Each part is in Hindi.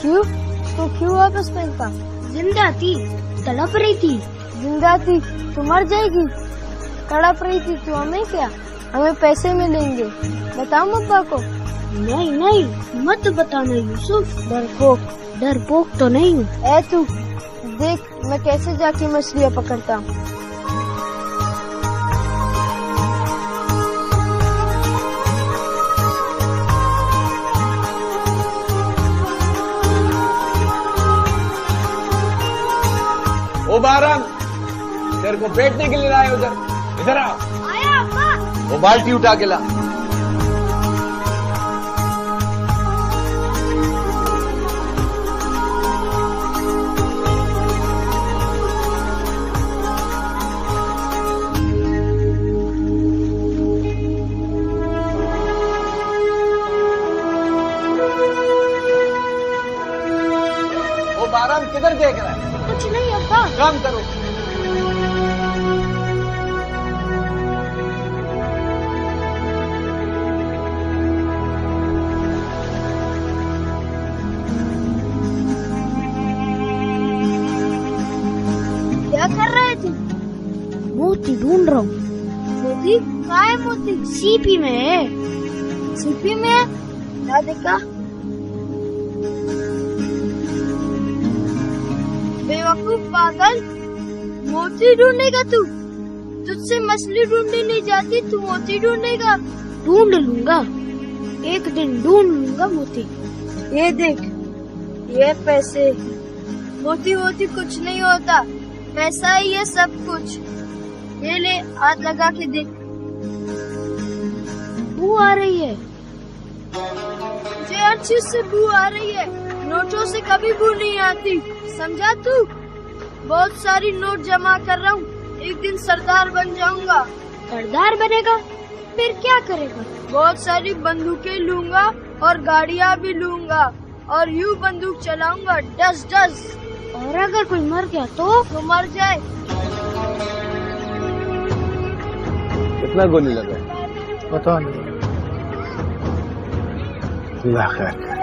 क्यों? तो क्यों वापस फेंका? जिंदा थी, तड़प रही थी। जिंदा थी तो मर जाएगी, तड़प रही थी तो हमें क्या? हमें पैसे मिलेंगे। बताओ अब्बा को। नहीं नहीं मत बताना यूसुफ। डरपोक तो नहीं हूँ। ऐ तू देख मैं कैसे जाके मछलियाँ पकड़ता हूँ। ओ बारम, तेरे को बैठने के लिए लाए उधर, इधर आ। आया अब्बा। वो बाल्टी उठा के ला। ओ बारम किधर देख रहा है? कुछ नहीं अब्बा। काम करो। क्या कर रहे थे? मोती ढूंढ रहा हूँ। मोती? कहाँ है मोती? सीपी में है। सीपी में है? क्या देखा? बेवकूफ पागल, मोती ढूंढेगा तू? तुझसे मछली ढूंढी नहीं जाती, तू मोती ढूंढेगा? ढूंढ लूंगा, एक दिन ढूंढ लूंगा मोती। ये देख, ये पैसे। मोती वोती कुछ नहीं होता, पैसा ही है सब कुछ। ये ले, हाथ लगा के देख। बू आ रही है। मुझे हर चीज से बू आ रही है, नोटों से कभी बू नहीं आती, समझा तू? बहुत सारी नोट जमा कर रहा हूँ, एक दिन सरदार बन जाऊंगा। सरदार बनेगा? फिर क्या करेगा? बहुत सारी बंदूकें लूंगा और गाड़ियाँ भी लूंगा और यूं बंदूक चलाऊंगा, डस डस। और अगर कोई मर गया तो मर जाए। कितना गोली लगा? पता नहीं। अल्लाह खैर करे।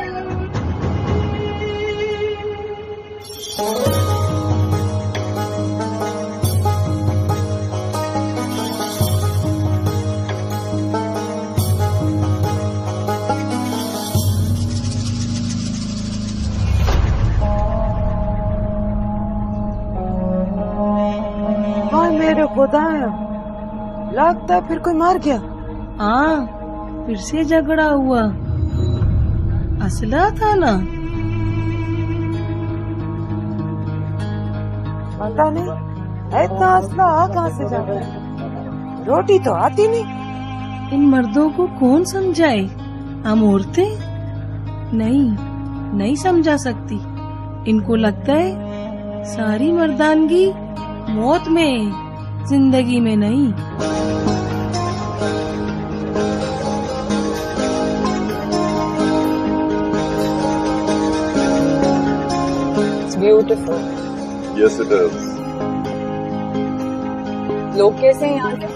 मेरे खुदाया, लगता है फिर कोई मार गया। हाँ, फिर से झगड़ा हुआ। असला था ना? पता नहीं इतना असला आ कहाँ से जाता है। रोटी तो आती नहीं। इन मर्दों को कौन समझाए? हम औरतें नहीं समझा सकती। इनको लगता है सारी मर्दानगी मौत में, जिंदगी में नहीं। It's beautiful. Yes, it is. लोग कैसे हैं यहाँ के?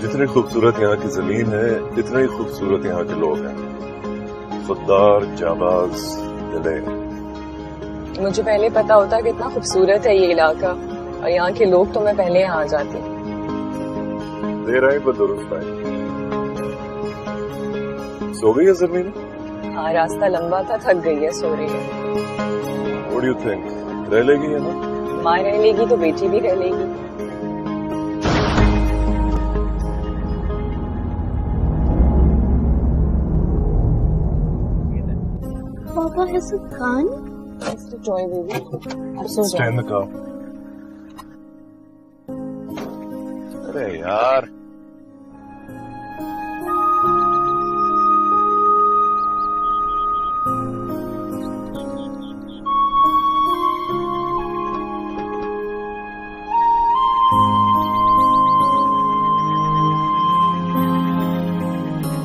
जितनी खूबसूरत यहाँ की जमीन है, इतने ही खूबसूरत यहाँ के लोग हैं। खुददार, जाबाज, दिले। मुझे पहले पता होता कितना खूबसूरत है ये इलाका, और यहाँ के लोग तो मैं पहले यहाँ आ जाती। देर आई पर दुरुस्त आई। सो गई है जमीन? हाँ, रास्ता लंबा था, थक गई है, सो रही है। What do you think? रह लेगी है ना? माँ रह लेगी तो बेटी भी रह लेगी। Papa has a gun? It's a toy baby. अब सो Stay in the car. अरे यार,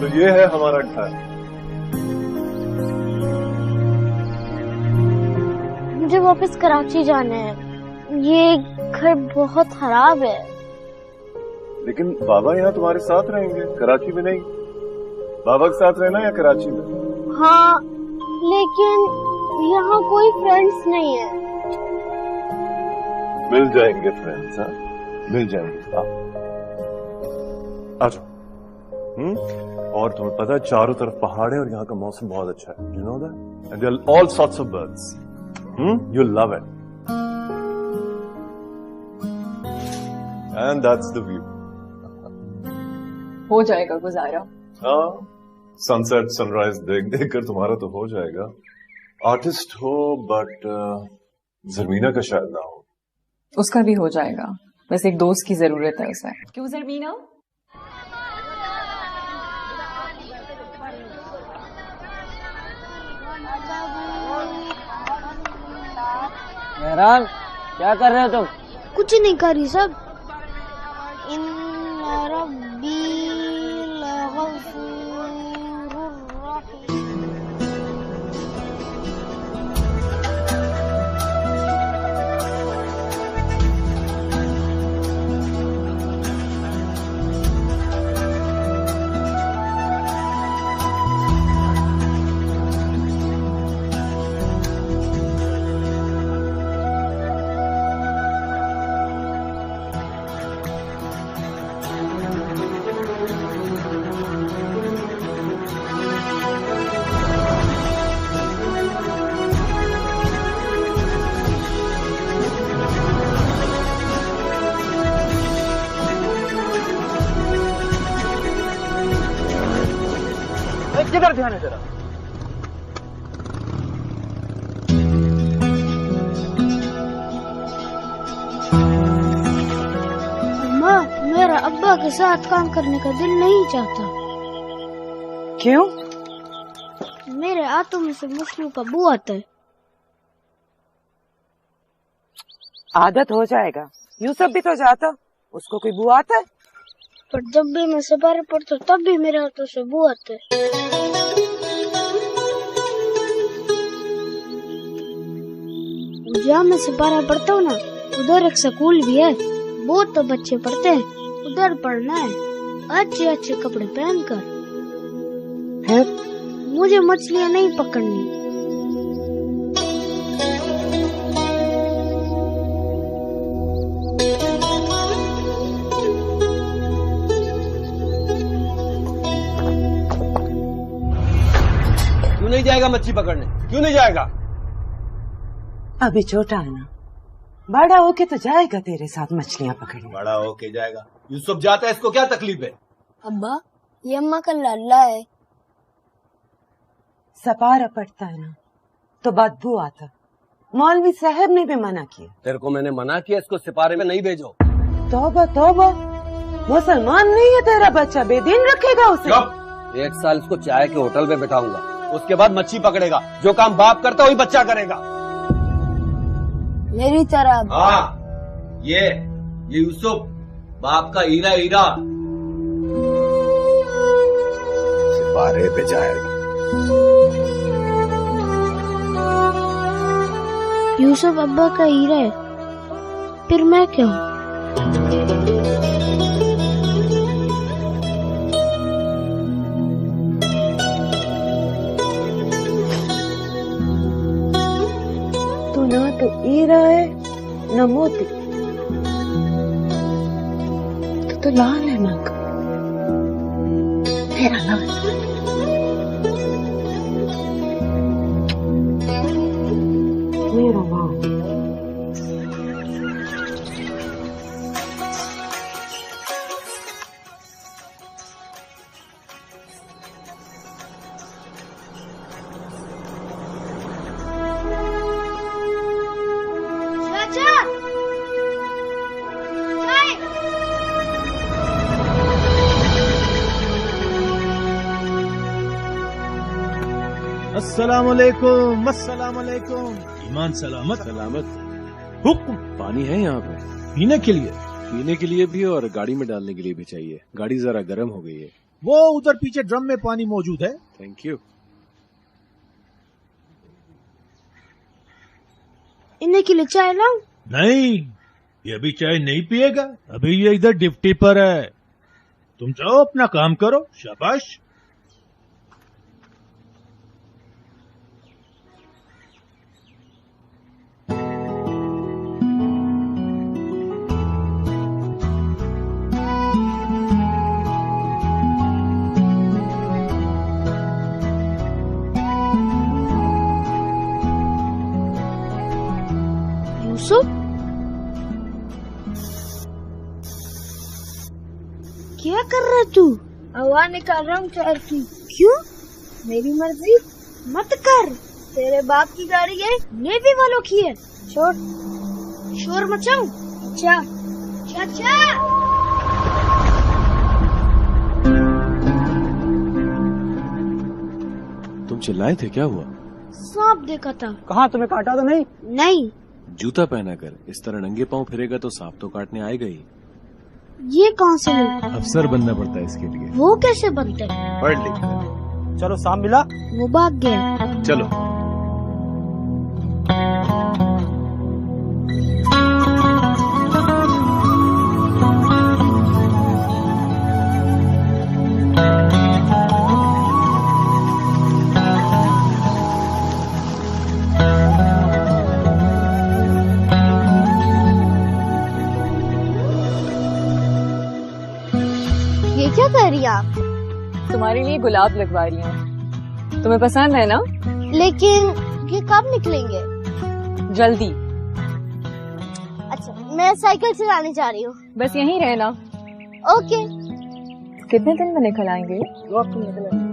तो ये है हमारा घर। मुझे वापस कराची जाना है। ये घर बहुत खराब है। लेकिन बाबा यहाँ तुम्हारे साथ रहेंगे, कराची में नहीं। बाबा के साथ रहना या कराची में? हाँ, लेकिन यहाँ कोई फ्रेंड्स नहीं है। मिल जाएंगे फ्रेंड्स, हाँ मिल जाएंगे। आ जाओ। और तुम्हें पता है चारों तरफ पहाड़ है और यहाँ का मौसम बहुत अच्छा है। You know that and there are all sorts of birds. You love it and that's the view. हो जाएगा गुजारा। हाँ, सनसेट सनराइज देख देख कर तुम्हारा तो हो जाएगा। आर्टिस्ट हो बट जरमीना का शायद ना हो। उसका भी हो जाएगा, बस एक दोस्त की जरूरत है उसे। क्यों जरमीना? मेहरान, क्या कर रहे हो तुम? कुछ नहीं करी सब। इन्ना रब्बी लगफूरुर रहीम। किधर ध्यान है जरा? माँ, मेरा अब्बा के साथ काम करने का दिल नहीं चाहता। क्यों? मेरे हाथों में से मछलियों का बू आता है। आदत हो जाएगा। यूसुफ भी तो जाता, उसको कोई बू आता है? पर जब भी मैं सफारी पढ़ता हूँ तब भी मेरे हाथों से बू आते है। जहाँ मैं सिपारा पढ़ता हूँ ना, उधर एक स्कूल भी है। बहुत तो बच्चे पढ़ते हैं, उधर पढ़ना है अच्छे अच्छे कपड़े पहनकर। मुझे मछलियाँ नहीं पकड़नी। क्यों नहीं जाएगा मच्छी पकड़ने? क्यों नहीं जाएगा? अभी छोटा है ना, बड़ा होके तो जाएगा तेरे साथ मछलियाँ पकड़ने। बड़ा होके जाएगा। यूसुफ जाता है, इसको क्या तकलीफ है? अब्बा, ये अम्मा का लाडला है। सपारा पड़ता है ना तो बदबू आता। मौलवी साहब ने भी मना किया। तेरे को मैंने मना किया इसको सिपारे में नहीं भेजो। तौबा तौबा, मुसलमान नहीं है तेरा बच्चा, बेदीन रखेगा उसे। 1 साल इसको चाय के होटल में बैठाऊंगा, उसके बाद मच्छी पकड़ेगा। जो काम बाप करता वही बच्चा करेगा। मेरी तरह। हाँ, ये यूसुफ बाप का हीरा हीरा सिपारे पे जाएगा। यूसुफ अब्बा का हीरा है, फिर मैं क्या हूँ? तू ना तो हीरा है न मोती, तो लाल है ना तेरा लाल। मेरा लाल। अस्सलामुअलैकुम, अस्सलामुअलैकुम। ईमान सलामत सलामत। हुक्म। पानी है यहाँ पे पीने के लिए? पीने के लिए भी और गाड़ी में डालने के लिए भी चाहिए। गाड़ी जरा गर्म हो गई है। वो उधर पीछे ड्रम में पानी मौजूद है। Thank you. इन्हें के लिए चाय लाऊं? नहीं, ये अभी चाय नहीं पिएगा। अभी ये इधर ड्यूटी पर है। तुम जाओ अपना काम करो। शाबाश। सो। क्या कर रहा है तू? हवा निकाल रहा हूँ टायर की। क्यों? मेरी मर्जी। मत कर। तेरे बाप की गाड़ी है, नेवी वालों की है। छोड़। शोर मचाऊं? चा चाचा। तुम चिल्लाए थे, क्या हुआ? सांप देखा था। कहाँ, तुम्हें काटा तो नहीं? नहीं। जूता पहना कर इस तरह नंगे पांव फिरेगा तो सांप तो काटने आएगा ही। ये कहाँ से मिला? अफसर बनना पड़ता है इसके लिए। वो कैसे बनते हैं? पढ़ लिख कर। चलो, सांप मिला? वो भाग गया। चलो। ये क्या कर रही है आप? तुम्हारे लिए गुलाब लगवा रही हूँ, तुम्हें पसंद है ना? लेकिन ये कब निकलेंगे? जल्दी। अच्छा, मैं साइकिल चलाने जा रही हूँ। बस यहीं रहना। ओके। कितने दिन में निकल आएंगे? 2 हफ्ते में निकलेंगे।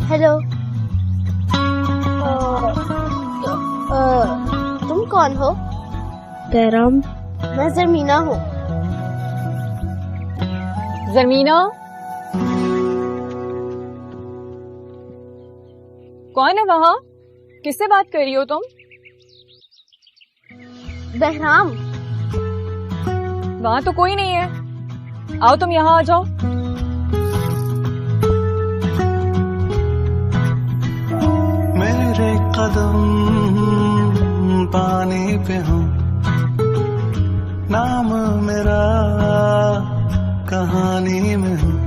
हेलो। तुम कौन हो? पैराम। मैं जरमीना हूँ। जरमीना? कौन है वहाँ? किससे बात कर रही हो तुम? बहराम। वहाँ तो कोई नहीं है। आओ तुम यहाँ आ जाओ। मेरे कदम पानी पे हूँ, नाम मेरा कहानी में हूँ।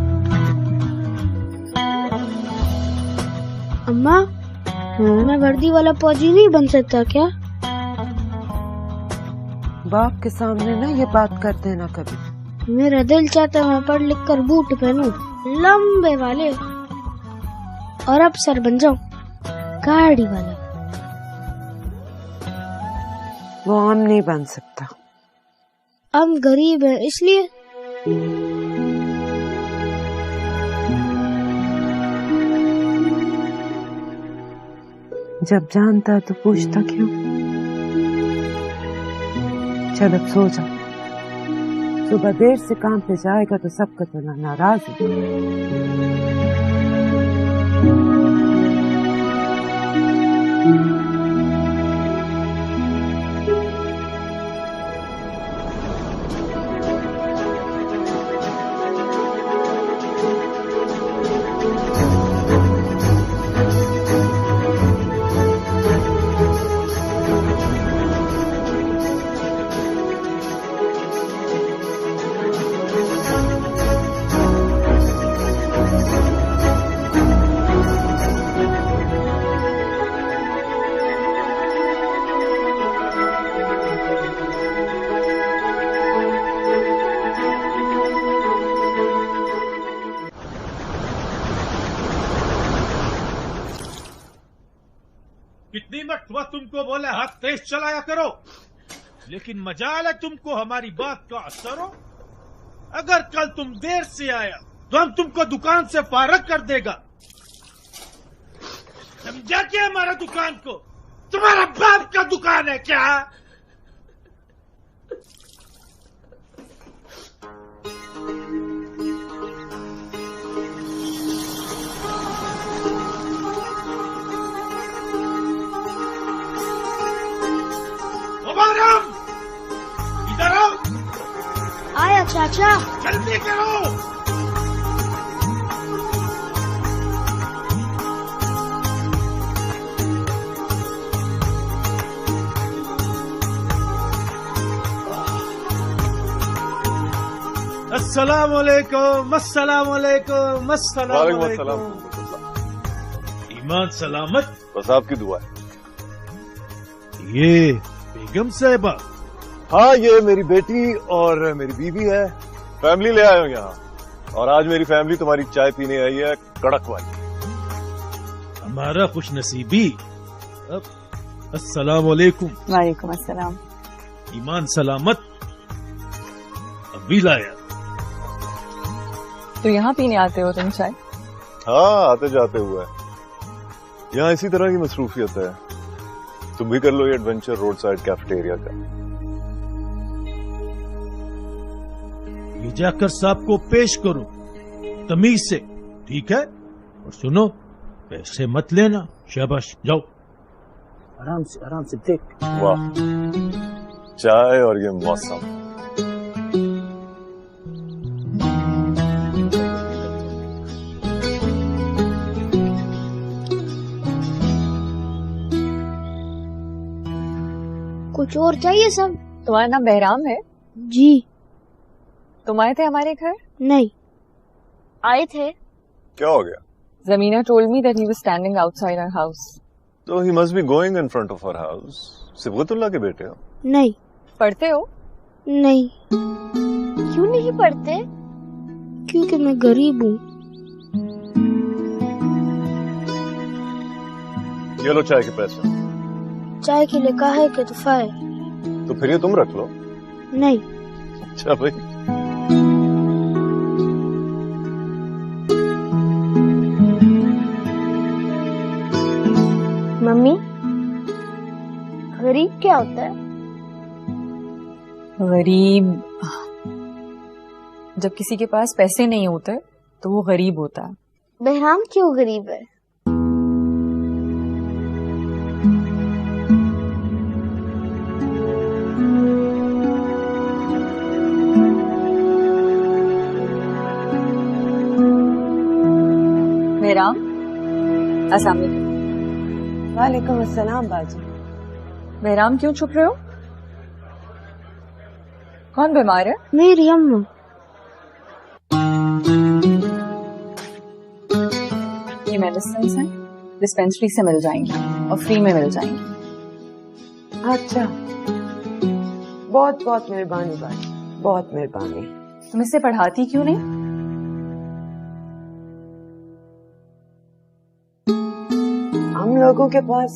अम्मा, मैं वर्दी वाला फौजी नहीं बन सकता क्या? बाप के सामने ना ये बात कर देना कभी। मेरा दिल चाहता मैं पढ़ लिख कर बूट पहनूं लंबे वाले और अफसर बन जाऊं गाड़ी वाला। वो हम नहीं बन सकता। हम गरीब हैं इसलिए। जब जानता तो पूछता क्यों? चल अब सो जा। सुबह देर से काम पे जाएगा तो सबका तो नाराज है। कितनी मरतबा तुमको बोले हाथ तेज चलाया करो, लेकिन मजाल है तुमको हमारी बात का असर हो। अगर कल तुम देर से आया तो हम तुमको दुकान से फारग कर देगा। समझा क्या हमारा दुकान को? तुम्हारा बाप का दुकान है क्या? इधर आओ। आया चाचा। जल्दी करो। अस्सलामुअलैकुम अस्सलामुअलैकुम वालेकुम अस्सलामुअलैकुम। अस्सलाम। ईमान सलामत। बस आपकी दुआ है। ये बेगम साहिबा? हाँ, ये मेरी बेटी और मेरी बीवी है। फैमिली ले आए हो यहाँ, और आज मेरी फैमिली तुम्हारी चाय पीने आई है, कड़क वाली। हमारा खुश नसीबी। अस्सलामुअलैकुम। वालेकुम अस्सलाम। ईमान सलामत। अभी लाया। तो यहाँ पीने आते हो तुम चाय? हाँ, आते जाते हुए। यहाँ इसी तरह की मसरूफियत है। तुम भी कर लो ये एडवेंचर रोड साइड कैफेटेरिया का। ये जाकर साहब को पेश करो तमीज से, ठीक है? और सुनो, पैसे मत लेना। शाबाश, जाओ। आराम से देख। वाह, चाय और ये मौसम। कुछ और चाहिए सब? तुम्हारा नाम बहराम है? जी। तुम आए थे हमारे घर? नहीं। आए थे। क्या हो गया? Zamina told me that he was standing outside our house. तो he must be going in front of our house. Sibghatullah के बेटे हो? नहीं। पढ़ते हो? नहीं। क्यों नहीं पढ़ते? क्योंकि मैं गरीब हूँ। ये लो चाय के पैसे। चाय के लिए काहे के तोहफा है? तो फिर ये तुम रख लो। नहीं। अच्छा भाई। मम्मी, गरीब क्या होता है? गरीब जब किसी के पास पैसे नहीं होते तो वो गरीब होता है। बहराम क्यों गरीब है? बहराम, अस्सलाम वालेकुम। वालेकुम अस्सलाम बाजी। बहराम, क्यों छुप रहे हो? कौन बीमार है? मेरी अम्मा। ये मेडिसिन हैं, डिस्पेंसरी से मिल जाएंगी और फ्री में मिल जाएंगी। अच्छा, बहुत बहुत मेहरबानी बाजी, बहुत मेहरबानी। तुम इसे पढ़ाती क्यों नहीं? हम लोगों के पास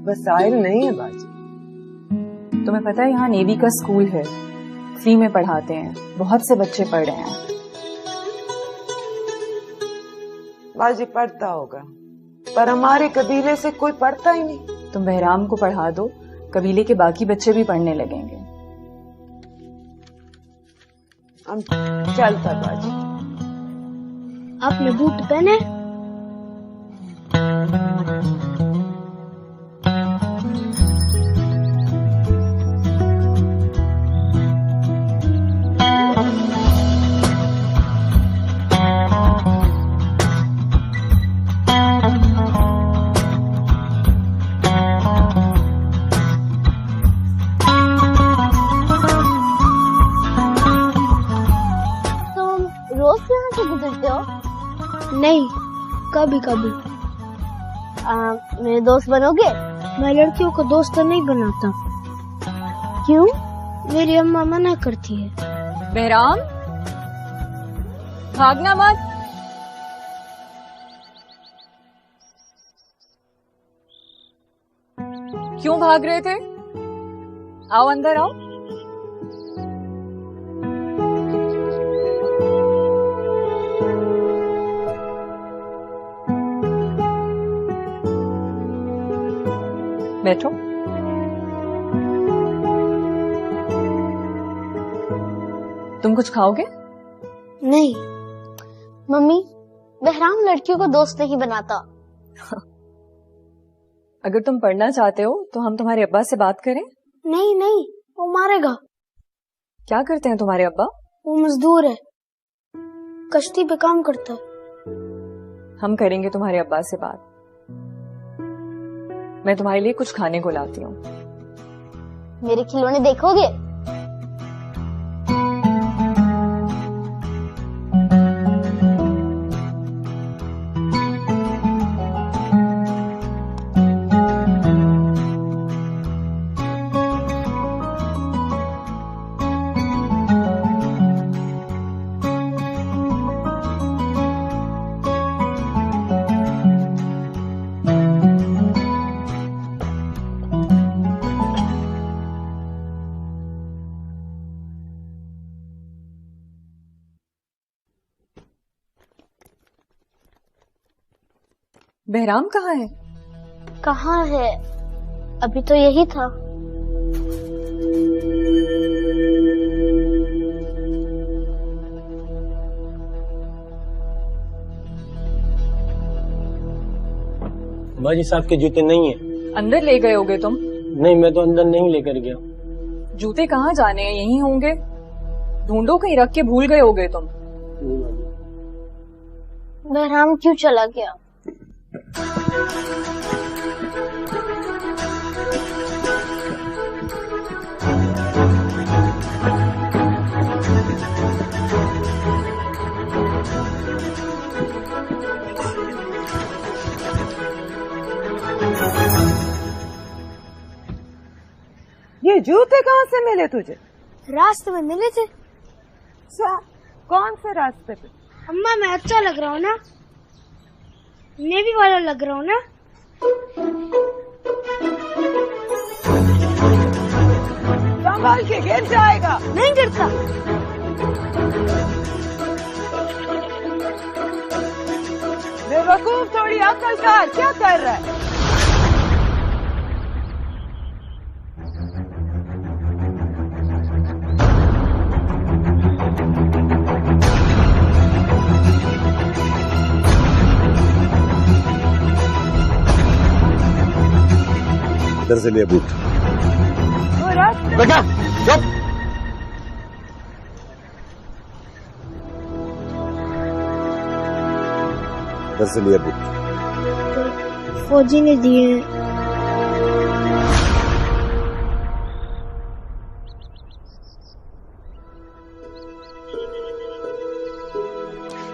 वसाइल नहीं है बाजी। तुम्हें पता है यहाँ नेवी का स्कूल है, फ्री में पढ़ाते हैं, बहुत से बच्चे पढ़ रहे हैं। बाजी पढ़ता होगा, पर हमारे कबीले से कोई पढ़ता ही नहीं। तुम बहराम को पढ़ा दो, कबीले के बाकी बच्चे भी पढ़ने लगेंगे। हम चलता बाजी। आपने बूट पहने? रोज यहाँ से गुजरते हो? नहीं, कभी कभी। मेरे दोस्त बनोगे? मैं लड़कियों को दोस्त नहीं बनाता। क्यों? मेरी अम्मा मना करती है। बहराम, भागना मत। क्यों भाग रहे थे? आओ अंदर आओ। बैठो। तुम कुछ खाओगे? नहीं। मम्मी, बहराम लड़कियों को दोस्त नहीं बनाता। अगर तुम पढ़ना चाहते हो तो हम तुम्हारे अब्बा से बात करें? नहीं नहीं, वो मारेगा। क्या करते हैं तुम्हारे अब्बा? वो मजदूर है, कश्ती पे काम करता है। हम करेंगे तुम्हारे अब्बा से बात। मैं तुम्हारे लिए कुछ खाने को लाती हूँ। मेरे खिलौने देखोगे? बहराम कहाँ है? कहाँ है? अभी तो यही था। बाजी साहब के जूते नहीं है। अंदर ले गए होगे तुम? नहीं, मैं तो अंदर नहीं लेकर गया। जूते कहाँ जाने हैं, यहीं होंगे। ढूंढो, कहीं रख के भूल गए होगे तुम। बहराम क्यों चला गया? ये जूते कहाँ से मिले तुझे? रास्ते में मिले थे। कौन से रास्ते पे? अम्मा, मैं अच्छा लग रहा हूँ ना? नेवी वाला लग रहा हूँ ना? संभाल के, गिर जाएगा। नहीं गिरता। बेवकूफ, थोड़ी अकल कर, क्या कर रहा है? इधर से लिए बूट। बेटा चुप। इधर से लिए बूट। फौजी ने दिए।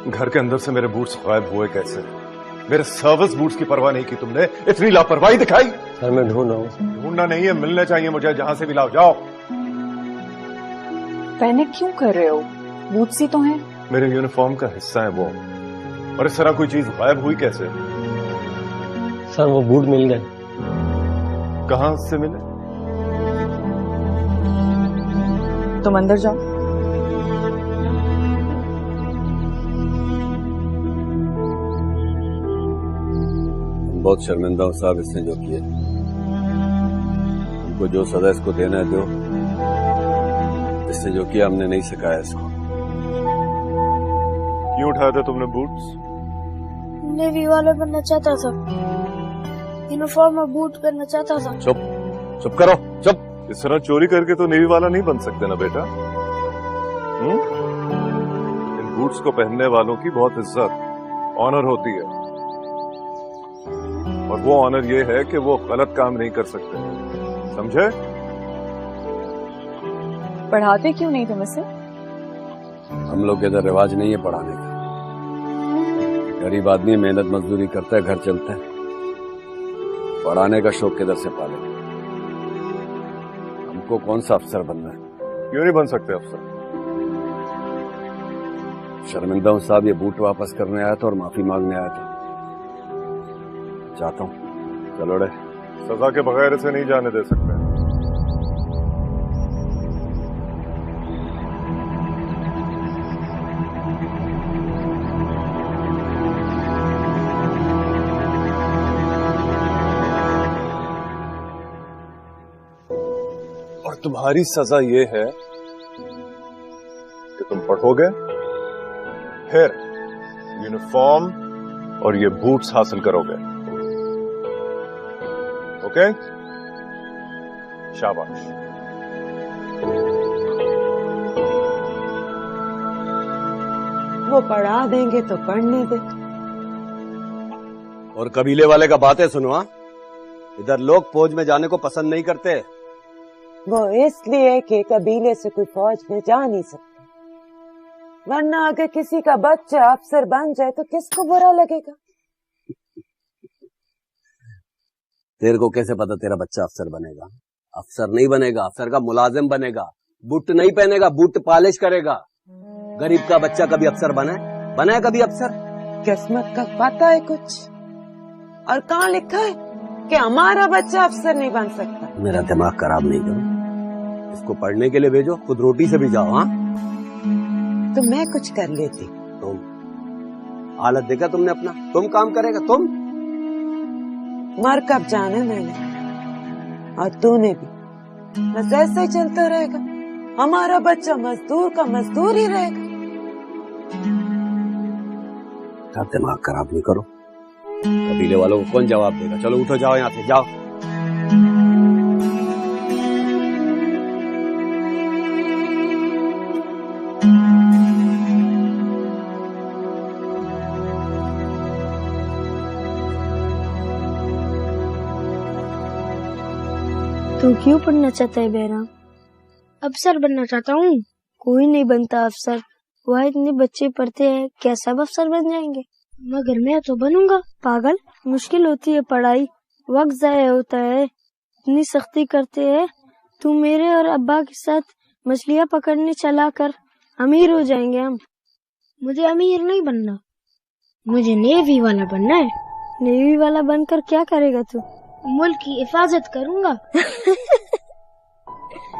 घर के अंदर से मेरे बूट्स गायब हुए कैसे? मेरे सर्विस बूट्स की परवाह नहीं की तुमने, इतनी लापरवाही दिखाई। सर मैं ढूंढ रहा हूँ। ढूंढना नहीं है, मिलने चाहिए मुझे, जहां से भी लाओ। जाओ। पैनिक क्यों कर रहे हो? बूट्स ही तो हैं। मेरे यूनिफॉर्म का हिस्सा है वो, और इस तरह कोई चीज गायब हुई कैसे? सर वो बूट मिल गए। कहां से मिले? तुम अंदर जाओ। बहुत शर्मिंदा हूं साहब इसने जो किया। हमको जो सजा इसको देना है दो। इसने जो किया हमने नहीं सिखाया इसको। क्यों उठाए थे तुमने बूट्स? नेवी वाला बनना चाहता था। यूनिफॉर्म और बूट पहनना चाहता था। चुप चुप करो, चुप। इस तरह चोरी करके तो नेवी वाला नहीं बन सकते ना बेटा। इन बूट्स को पहनने वालों की बहुत इज्जत, ऑनर होती है, और वो ऑनर ये है कि वो गलत काम नहीं कर सकते, समझे? पढ़ाते क्यों नहीं तुम इसे? हम लोग के इधर रिवाज नहीं है पढ़ाने का। गरीब आदमी मेहनत मजदूरी करता है, घर चलता है। पढ़ाने का शौक किधर से पाले? हमको कौन सा अफसर बनना है? क्यों नहीं बन सकते अफसर? शर्मिंदा हूं साहब, ये बूट वापस करने आया था और माफी मांगने आया था। चाहता हूं चलो रे। सजा के बगैर इसे नहीं जाने दे सकते। और तुम्हारी सजा ये है कि तुम पढ़ोगे, फिर यूनिफॉर्म और ये बूट्स हासिल करोगे। ओके? शाबाश। वो पढ़ा देंगे तो पढ़ने दे। और कबीले वाले का बातें सुनो। हाँ, इधर लोग फौज में जाने को पसंद नहीं करते। वो इसलिए कि कबीले से कोई फौज में जा नहीं सकते, वरना अगर किसी का बच्चा अफसर बन जाए तो किसको बुरा लगेगा? तेरे को कैसे पता तेरा बच्चा अफसर बनेगा? अफसर नहीं बनेगा, अफसर का मुलाजिम बनेगा। बूट नहीं पहनेगा, बूट पॉलिश करेगा। गरीब का बच्चा कभी अफसर बना है कभी अफसर? किस्मत का पता है कुछ? और कहाँ लिखा है कि हमारा बच्चा अफसर नहीं बन सकता? मेरा दिमाग खराब नहीं करो, इसको पढ़ने के लिए भेजो, खुद रोटी से भी जाओ। हाँ, तो मैं कुछ कर लेती। तुम हालत देखा तुमने अपना? तुम काम करेगा तुम? मर कब जाना मैंने और तूने भी, बस ऐसे ही चलता रहेगा। हमारा बच्चा मजदूर का मजदूर ही रहेगा। दिमाग खराब नहीं करो, कबीले वालों को कौन जवाब देगा। चलो उठो, जाओ यहाँ से, जाओ। तू क्यों पढ़ना चाहता है बहराम? अफसर बनना चाहता हूँ। कोई नहीं बनता अफसर, वह इतने बच्चे पढ़ते हैं, क्या सब अफसर बन जाएंगे? मगर मैं तो बनूंगा। पागल, मुश्किल होती है पढ़ाई, वक्त जाया होता है, इतनी सख्ती करते हैं। तू मेरे और अब्बा के साथ मछलियाँ पकड़ने चला कर, अमीर हो जाएंगे हम। मुझे अमीर नहीं बनना, मुझे नेवी वाला बनना है। नेवी वाला बनकर क्या करेगा तू? मुल्क की हिफाजत करूंगा।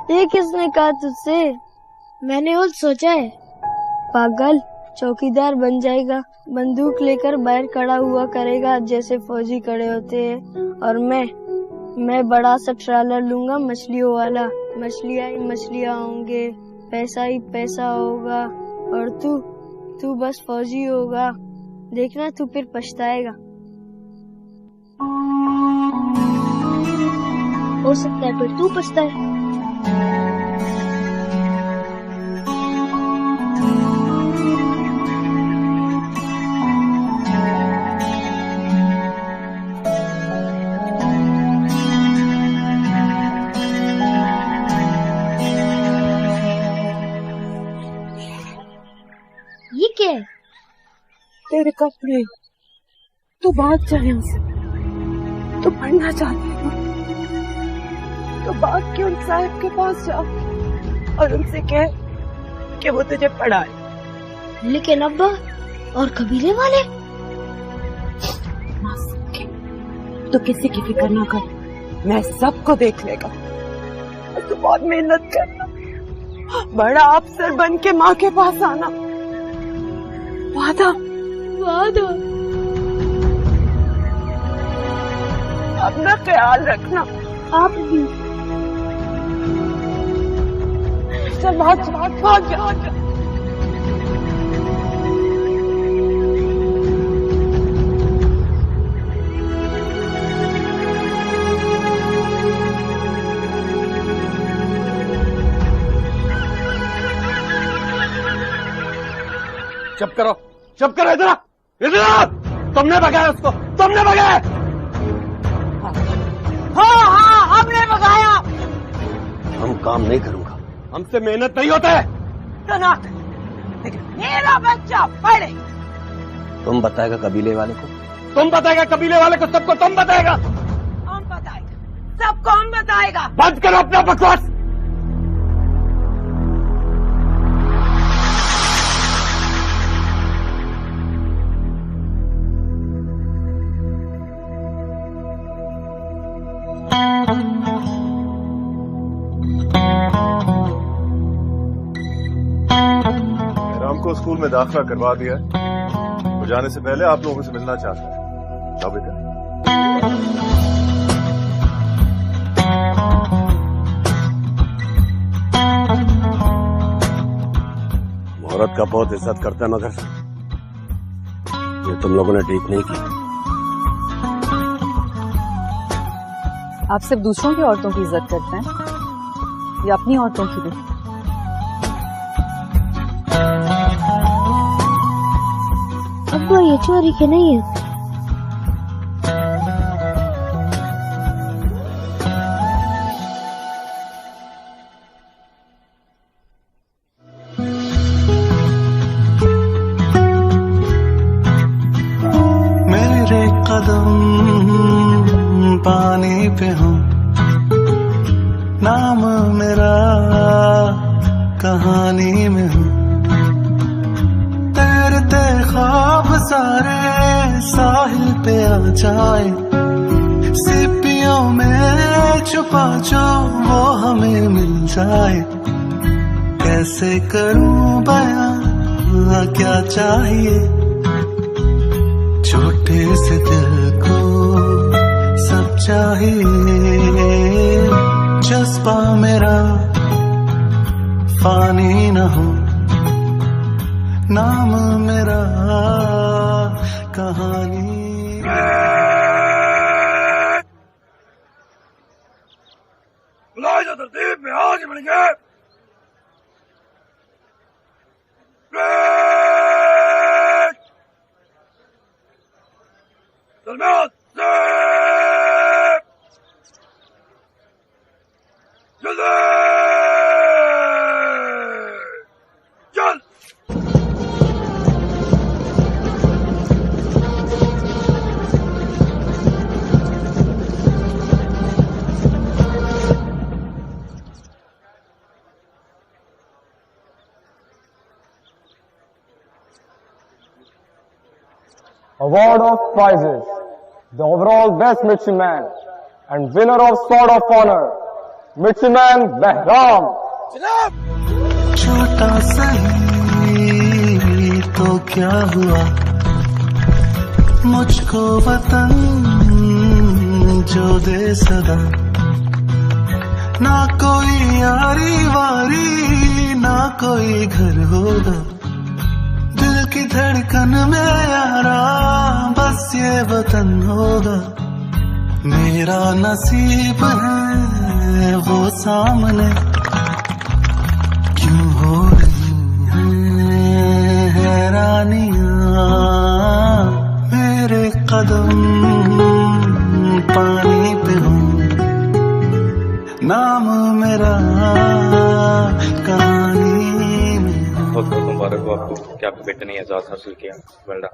ये किसने कहा तुझसे? मैंने और सोचा है। पागल, चौकीदार बन जाएगा, बंदूक लेकर बाहर खड़ा हुआ करेगा जैसे फौजी खड़े होते हैं। और मैं बड़ा सा ट्रालर लूंगा मछलियों वाला, मछलियाँ ही मछलियाँ होंगे, पैसा ही पैसा होगा। और तू बस फौजी होगा। देखना तू फिर पछताएगा। हो सकता है फिर तू पछताए। ये क्या है? तेरे कपड़े। तू भाग जा यहाँ से। तू पढ़ना चाहती है तो भाग के उन साहब के पास जा और उनसे कह कि वो तुझे पढ़ाए। लेकिन अब्बा और कबीले वाले? तो किसी की फिक्र ना कर, मैं सबको देख लेगा। तू बहुत मेहनत करना, बड़ा अफसर बन के माँ के पास आना। वादा वादा। अपना ख्याल रखना। आप भी। चल भाग जा। चुप करो इधर। तुमने भगाया उसको, तुमने भगाया। हाँ, हमने भगाया। हम काम नहीं करूंगा, हमसे मेहनत नहीं होता है। मेरा बच्चा पढ़े। तुम बताएगा कबीले वाले को, तुम बताएगा कबीले वाले को, सबको तुम बताएगा। हम बताएगा, सबको हम बताएगा। बंद करो अपना बकवास। राम को स्कूल में दाखिला करवा दिया है। वो जाने से पहले आप लोगों से मिलना चाहता है। जाओ बेटा। औरत का बहुत इज्जत करता है, मगर ये तुम लोगों ने ठीक नहीं किया। आप सिर्फ दूसरों की औरतों की इज्जत करते हैं या अपनी औरतों की भी? अब्बा ये चोरी के नहीं है। मेरे कदम पानी पे हो, नाम मेरा कहानी में हो। तैरते ख्वाब सारे साहिल पे आ जाए, सीपियों में छुपा जो वो हमें मिल जाए। कैसे करूं बयां क्या चाहिए, छोटे से दिल को चाहिए, जज्बा मेरा फानी न हो, नाम मेरा कहानी। बुलाए तरतीब में आज बन गए। Award of prizes, the overall best midshipman and winner of Sword of Honor, Midshipman Behram. छोटा सही तो क्या हुआ, मुझको वतन जो दे सदा, ना कोई यारी वारी ना कोई घर होगा, दिल की धड़कन में यारा बस ये वतन होगा, मेरा नसीब है वो सामने, क्यों हो रही हैं हैरानियां, मेरे कदम पानी पे हो, नाम मेरा कहानी में। बहुत बहुत मुबारक हो आपको कि आपके बेटे ने एजाज हासिल किया। Well done.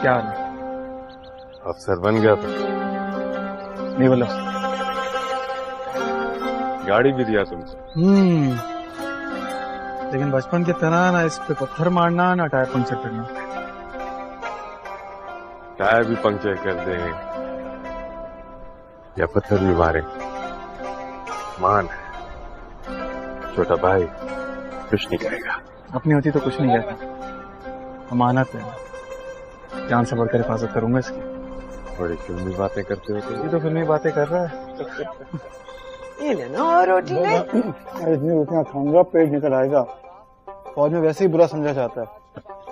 क्या अफसर बन गया था? नहीं बोला। गाड़ी भी दिया तुमसे। लेकिन बचपन की तरह ना इस पे पत्थर मारना ना टायर पंचर करना। टायर भी पंचर कर दे या पत्थर भी मारे, मान है छोटा भाई, कुछ नहीं करेगा। अपनी होती तो कुछ नहीं कहता, अमानत है, जान से बढ़कर हिफाजत करूंगा इसकी। बड़ी फिल्मी बातें करते हो तुम। ये तो फिल्मी बातें कर रहा है। ये लेना और रोटी नहीं। इतनी रोटियां खाऊंगा पेट निकल आएगा। फौज में वैसे ही बुरा समझा जाता है।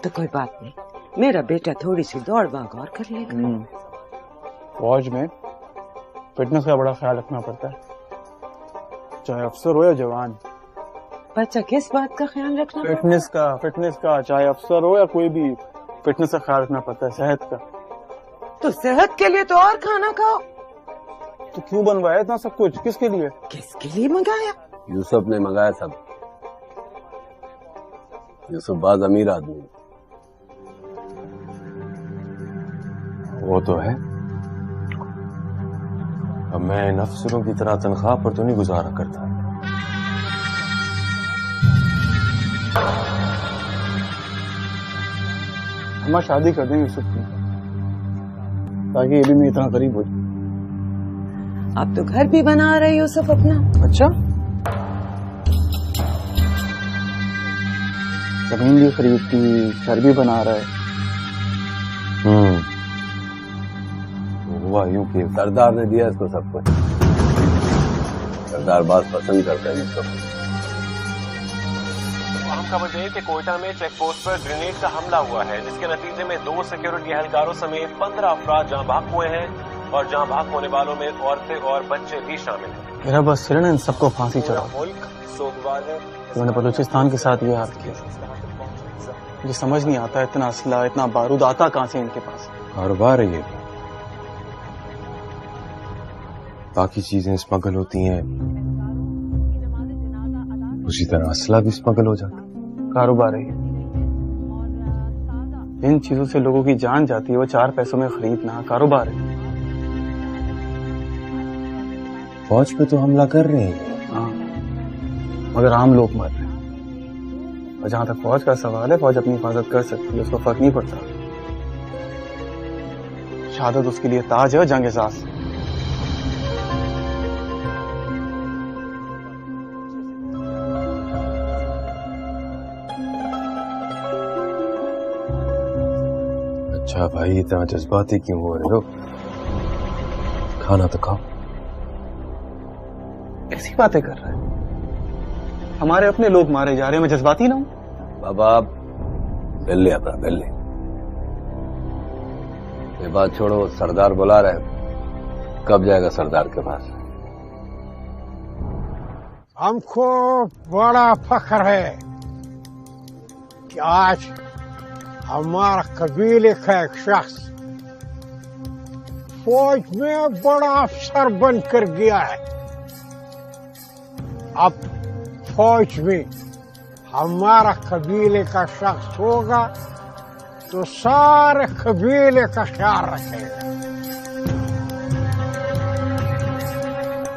तो कोई बात नहीं, मेरा बेटा थोड़ी सी दौड़ भाग और कर लेगा। फौज में फिटनेस का बड़ा ख्याल रखना पड़ता है, चाहे अफसर हो या जवान। बच्चा किस बात का ख्याल रखना? फिटनेस का चाहे अफसर हो या कोई भी, फिटनेस का ख्याल रखना पड़ता है, सेहत का। तो सेहत के लिए तो और खाना खाओ। तो क्यों बनवाया इतना सब कुछ, किसके लिए? किसके लिए मंगाया? यूसुफ ने मंगाया सब। यूसुफ बाज अमीर आदमी, वो तो है। अब मैं इन अफसरों की तरह तनख्वाह पर तो नहीं गुजारा करता। हम शादी कर देंगे यूसुफ की, ताकि ये भी मैं इतना करीब हो जाए। आप तो घर भी बना रहे हो सब अपना। अच्छा, जमीन भी खरीदती, घर भी बना रहा है। हुआ यूं कि सरदार ने दिया इसको सब कुछ। सरदार बात पसंद करता है इसको। अहम खबर है कि कोयटा में चेक पोस्ट पर ग्रेनेड का हमला हुआ है, जिसके नतीजे में 2 सिक्योरिटी एहलकारों समेत 15 अफराद जहां भाग हुए हैं और जहां भाग होने वालों में औरतें और बच्चे भी शामिल हैं। मेरा बस सिर्फ इन सबको फांसी चढ़ाओ। मुल्क सोगवार है। उन्होंने बलूचिस्तान के साथ ये हाल किया। मुझे समझ नहीं आता इतना असला, इतना बारूद आता कहां से इनके पास। कारोबार है ये। बाकी चीजें स्मगल होती हैं, उसी तरह असला भी स्मगल हो जाता है। कारोबार है। इन चीजों से लोगों की जान जाती है, वो 4 पैसों में खरीदना कारोबार है। फौज पे तो हमला कर रहे हैं। हाँ, मगर आम लोग मर रहे हैं। और जहां तक फौज का सवाल है, फौज अपनी हिफाजत कर सकती है, उसको फर्क नहीं पड़ता। शहादत उसके लिए ताज है और जंग एजाज। अच्छा भाई, इतना जज्बाती क्यों हो रहे हो? खाना तो खाओ। कैसी बातें कर रहे हैं? हमारे अपने लोग मारे जा रहे हैं, मैं जज्बाती ना हूं? बाबा बेल्ले अपना बेल्ले, ये बात छोड़ो। सरदार बुला रहे, कब जाएगा सरदार के पास? हमको बड़ा फख्र है कि आज हमारा कबीले का एक शख्स फौज में बड़ा अफसर बनकर गया है। अब फौज में हमारा कबीले का शख्स होगा तो सारे कबीले का ख्याल रखेगा।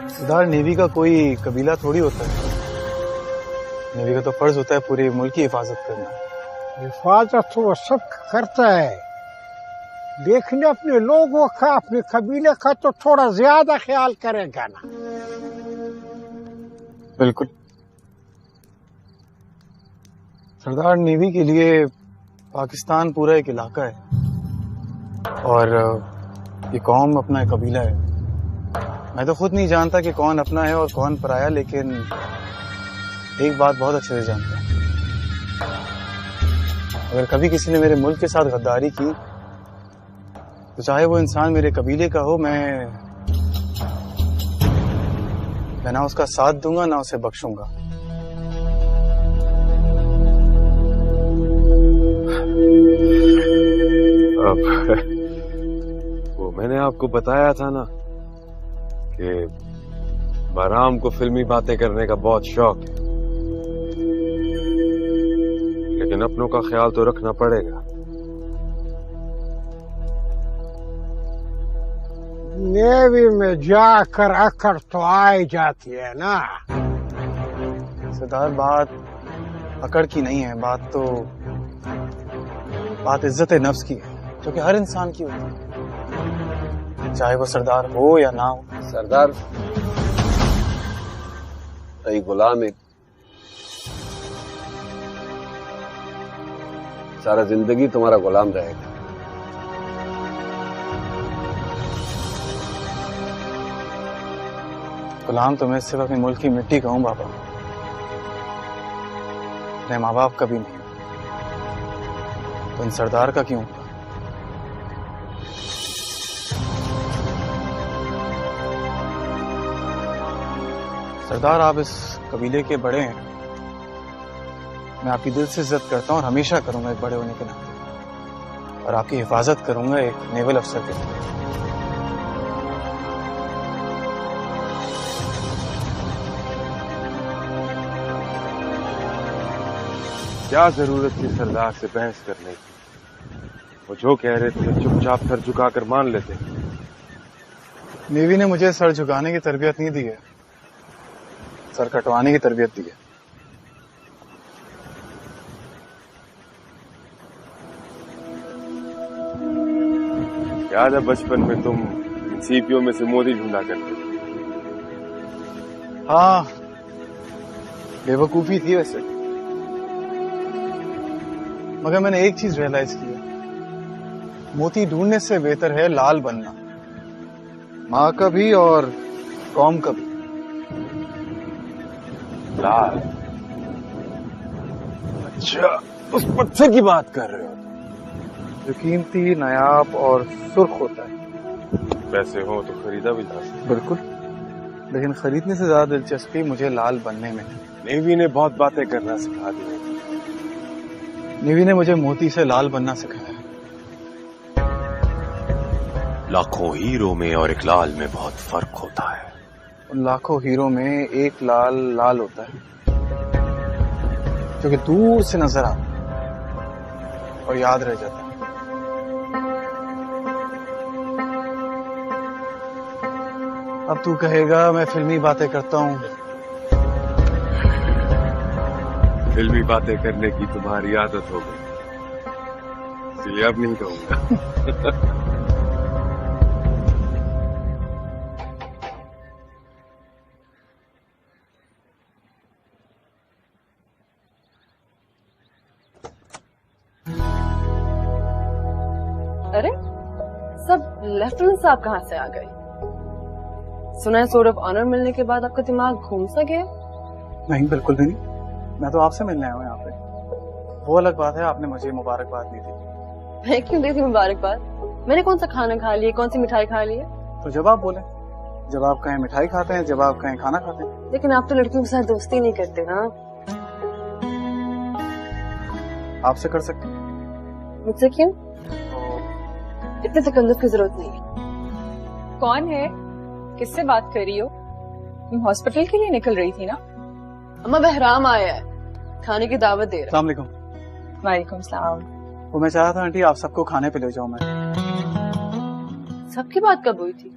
सरदार, नेवी का कोई कबीला थोड़ी होता है। नेवी का तो फर्ज होता है पूरे मुल्क की हिफाजत करना। हिफाजत तो वो सब करता है, लेकिन अपने लोगों का, अपने कबीले का तो थोड़ा ज्यादा ख्याल करेगा ना। बिल्कुल सरदार, नेवी के लिए पाकिस्तान पूरा एक इलाका है और ये कौम अपना एक कबीला है। मैं तो खुद नहीं जानता कि कौन अपना है और कौन पराया, लेकिन एक बात बहुत अच्छे से जानता हूं। अगर कभी किसी ने मेरे मुल्क के साथ गद्दारी की, तो चाहे वो इंसान मेरे कबीले का हो, मैं ना उसका साथ दूंगा ना उसे बख्शूंगा। वो मैंने आपको बताया था ना कि बहराम को फिल्मी बातें करने का बहुत शौक है, लेकिन अपनों का ख्याल तो रखना पड़ेगा। नेवी में जाकर अकड़ तो आ जाती है ना। सरदार, बात अकड़ की नहीं है, बात इज्जत नफ्स की है, जो कि हर इंसान की होती है, चाहे वो सरदार हो या ना हो। सरदार सही गुलाम एक सारा जिंदगी तुम्हारा गुलाम रहेगा। गुलाम तो मैं सिर्फ अपने मुल्क की मिट्टी का हूं बाबा, मेरे माँ बाप का भी नहीं, तो इन सरदार का क्यों? सरदार, आप इस कबीले के बड़े हैं, मैं आपकी दिल से इज्जत करता हूं और हमेशा करूंगा एक बड़े होने के नाते, और आपकी हिफाजत करूंगा एक नेवल अफसर के तौर पर। क्या जरूरत थी सरदार से बहस करने की? वो जो कह रहे थे चुपचाप सर झुकाकर मान लेते। नेवी ने मुझे सर झुकाने की तरबियत नहीं दी है, सर कटवाने की तरबियत दी है। याद है बचपन में तुम सीपियों में से मोदी ढूंढा करते थे? हाँ, बेवकूफी थी वैसे, मगर मैंने एक चीज रियलाइज की है, मोती ढूंढने से बेहतर है लाल बनना, माँ का भी और कौम का भी। लाल? अच्छा, उस पत्थर की बात कर रहे हो? जो कीमती, नायाब और सुर्ख होता है। पैसे हो तो खरीदा भी जा सकता। बिल्कुल, लेकिन खरीदने से ज्यादा दिलचस्पी मुझे लाल बनने में है। नेवी ने बहुत बातें करना सिखा दी। नेवी ने मुझे मोती से लाल बनना सिखाया। लाखों हीरो में और एक लाल में बहुत फर्क होता है। उन लाखों हीरो में एक लाल लाल होता है जो कि दूर से नजर आता है और याद रह जाता है। अब तू कहेगा मैं फिल्मी बातें करता हूँ। फिल्मी बातें करने की तुम्हारी आदत हो गई, इसलिए अब नहीं कहूंगा। अरे सब लेफ्टिनेंट साहब कहाँ से आ गए? सुना है सोर्ड ऑफ ऑनर मिलने के बाद आपका दिमाग घूम सा गया? नहीं, बिल्कुल भी नहीं। मैं तो आपसे मिलने आया हूँ यहाँ पे। वो अलग बात है, आपने मुझे मुबारकबाद दी थी। मैं क्यों दी थी मुबारकबाद? मैंने कौन सा खाना खा लिया, कौन सी मिठाई खा ली है? तो जब आप बोले, जब आप कहें मिठाई खाते हैं, जब आप कहें खाना खाते हैं। लेकिन आप तो लड़कियों के साथ दोस्ती नहीं करते ना। आपसे कर सकते हैं। मुझसे क्यों? इतने तकल्लुफ की जरूरत नहीं है। कौन है? किससे बात कर रही हो? तुम हॉस्पिटल के लिए निकल रही थी ना? अम्मा बहराम आया है, खाने की दावत दे रहा है। अस्सलाम वालेकुम। वालेकुम सलाम। वो मैं चाह रहा था आंटी आप सबको खाने पे ले जाऊं मैं। सबकी बात कब हुई थी?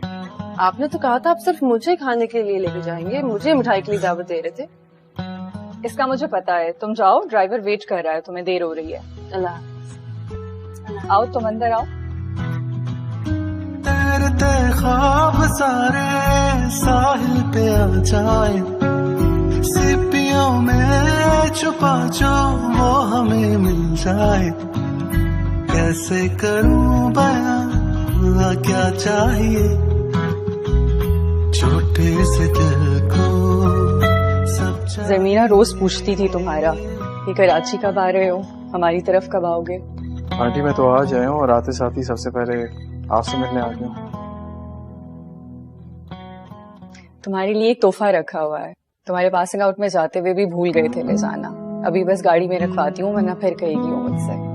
आपने तो कहा था आप सिर्फ मुझे खाने के लिए लेके जाएंगे, मुझे मिठाई के लिए दावत दे रहे थे। इसका मुझे पता है, तुम जाओ, ड्राइवर वेट कर रहा है, तुम्हें देर हो रही है। अल्लाह। आओ तुम अंदर आओ। तैरते ख्वाब सारे साहिल पे आ जाए, सीपियों में छुपा जो वो हमें मिल जाए। कैसे करूं बयां क्या चाहिए छोटे से दिल को सब चाहिए। जमीना रोज पूछती थी तुम्हारा कि कराची कब आ रहे हो, हमारी तरफ कब आओगे। आंटी मैं तो आज आया हूँ और आते साथ ही सबसे पहले आपसे मिलने आ गया हूँ। तुम्हारे लिए एक तोहफा रखा हुआ है, तुम्हारे पासिंग आउट में जाते हुए भी भूल गए थे ले जाना। अभी बस गाड़ी में रखवाती हूँ, वरना फिर कहेगी वो मुझसे।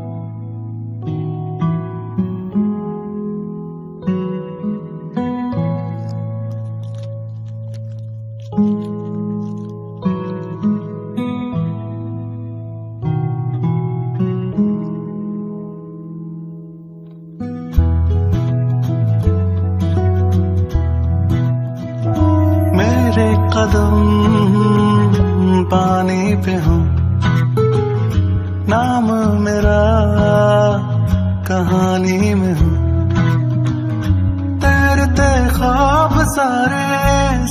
कदम पानी पे हूँ, नाम मेरा कहानी में हूँ। तैरते ख्वाब सारे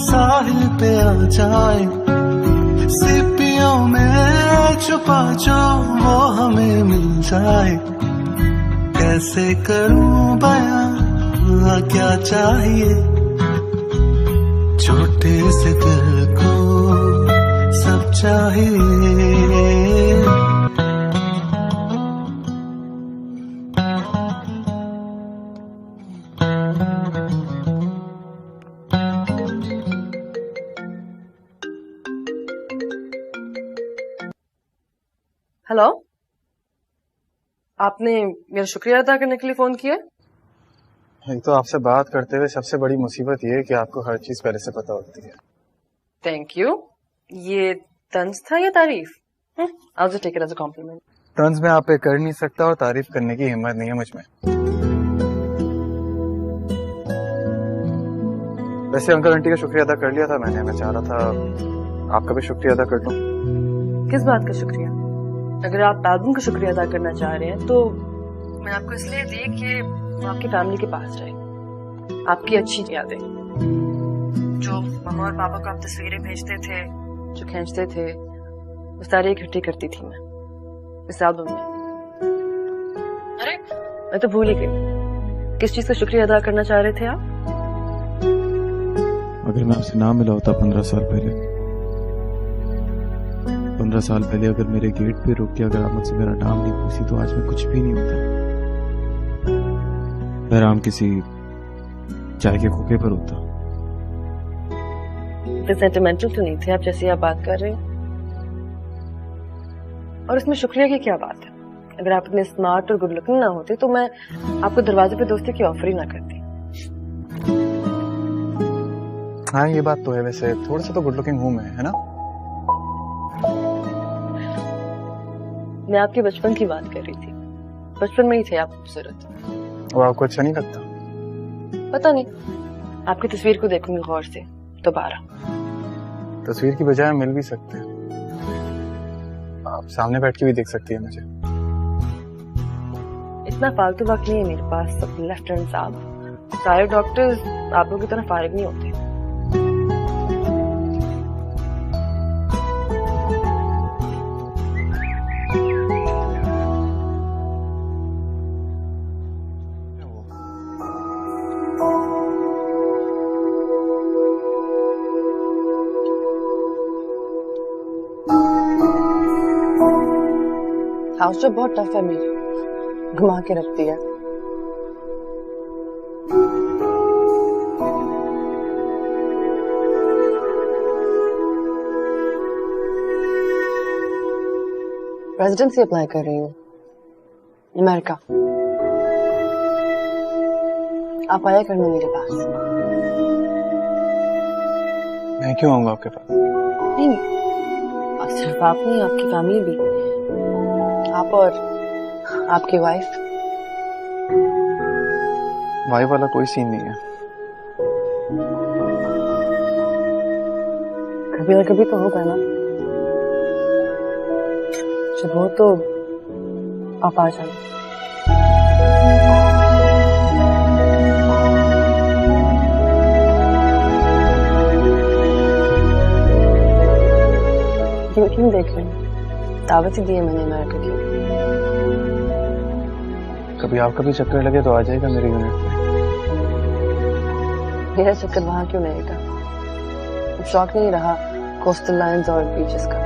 साहिल पे आ जाए, सीपियों में छुपा जो वो हमें मिल जाए। कैसे करूं बयां क्या चाहिए छोटे से दिल को सब चाहिए। हेलो, आपने मेरा शुक्रिया अदा करने के लिए फोन किया? एक तो आपसे बात करते हुए सबसे बड़ी मुसीबत ये है कि आपको हर चीज पहले से पता होती है। Thank you. ये तंज था या तारीफ? I'll just take it as a compliment. तंज में आप पे कर नहीं सकता और तारीफ करने की हिम्मत नहीं है मुझ में। वैसे अंकल आंटी का शुक्रिया अदा कर लिया था मैंने, मैं चाह रहा था आपका भी शुक्रिया अदा कर दूं। किस बात का शुक्रिया? अगर आप एल्बम का शुक्रिया अदा करना चाह रहे हैं तो मैं आपको इसलिए दी कि वो आपकी फैमिली के पास रहे, आपकी अच्छी यादें जो मम्मा और पापा को आप तस्वीरें भेजते थे, जो खींचते थे, वो सारी इकट्ठी करती थी मैं इस एल्बम में। अरे मैं तो भूल ही गई, किस चीज का शुक्रिया अदा करना चाह रहे थे आप? अगर मैं आपसे ना मिला होता 15 साल पहले, 15 साल पहले अगर मेरे गेट पे रुक के अगर आप मुझसे मेरा नाम नहीं पूछी तो आज मैं कुछ भी नहीं होता। बहराम किसी चाय के खोखे पर होता। इतने सेंटिमेंटल तो नहीं थे आप जैसे आप बात कर रहे हैं। और इसमें शुक्रिया की क्या बात है? अगर आप इतने स्मार्ट और गुड लुकिंग ना होते तो मैं आपको दरवाजे पे दोस्ती की ऑफर ही ना करती। हाँ ये बात तो है, वैसे थोड़ा सा तो गुड लुकिंग हूँ मैं, है ना? मैं आपके बचपन की बात कर रही थी, बचपन में ही थे आप खूबसूरत। वो आपको अच्छा नहीं लगता? पता नहीं, आपकी तस्वीर को देखूंगी गौर से दोबारा। तस्वीर की बजाय मिल भी सकते हैं, आप सामने बैठ के भी देख सकती है मुझे। इतना फालतू वक्त नहीं है मेरे पास सब लेफ्टिनेंट साहब, सारे डॉक्टर्स आप लोगों की तरह फारिग नहीं होते। हाउस जो बहुत टफ है मेरी, घुमा के रखती है। रेजिडेंसी अप्लाई कर रही हूँ अमेरिका, आप आया करना मेरे पास। मैं क्यों आऊंगा आपके पास? नहीं, सिर्फ आप नहीं, आपकी फैमिली भी, आप और आपकी वाइफ। वाइफ वाला कोई सीन नहीं है। कभी ना कभी तो होगा ना, जब हो तो आप आ जाना। क्यों देख रहे हैं? दावत ही दी है मैंने अमेरिका की। कभी आपका भी चक्कर लगे तो आ जाएगा मेरे यूनिट में। मेरा चक्कर वहां क्यों लगेगा? शौक नहीं रहा कोस्टल लाइन्स और बीचेस का।